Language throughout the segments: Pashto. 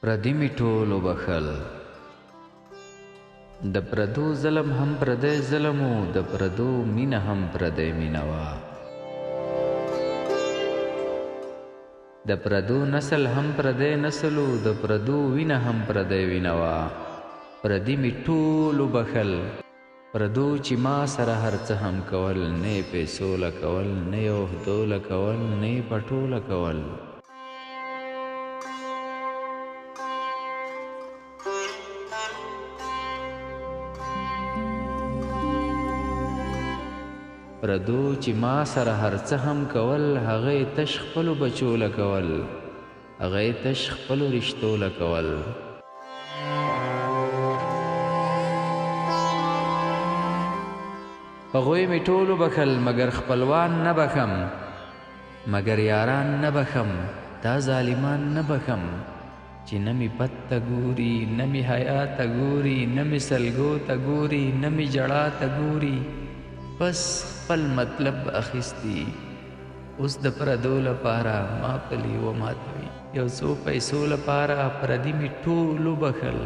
پردی می ټولو بخل د پردو ظلم هم پردی ظلم و د پردو مینه هم پردی مینه وه د پردو نسل هم پردی نسل و د پردو وینه هم پردی وینه وه پردی می ټولو بخل پردو چې ما سره هر څه هم کول نه یې پیسو لکول نه یې عهدو لکول نه یې پټو لکول پردو چې ما سره هر څه هم کول هغه یې تش خپلو بچو لکول هغه یې تش خپلو رشتو لکول هغوی مې ټولو بخل مګر خپلوان نه بخم مګر یاران نه بخم دا ظالمان نه بخم چې نه مې پت ته ګوري نه مې حیا ته ګوري نه مې سلګو ته ګوري نه مې ژړا ته ګوري بس خپل مطلب اخیستی اوس د پردو لپاره ما پلی و ماتوي یو څو پیسو لپاره پردي مې ټولو بخل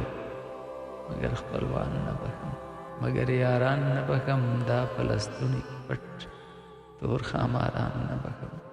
مګر خپلوان نه بخم مگر یاران نه بخم دا پلستونی پټ تور خاماران نه بخم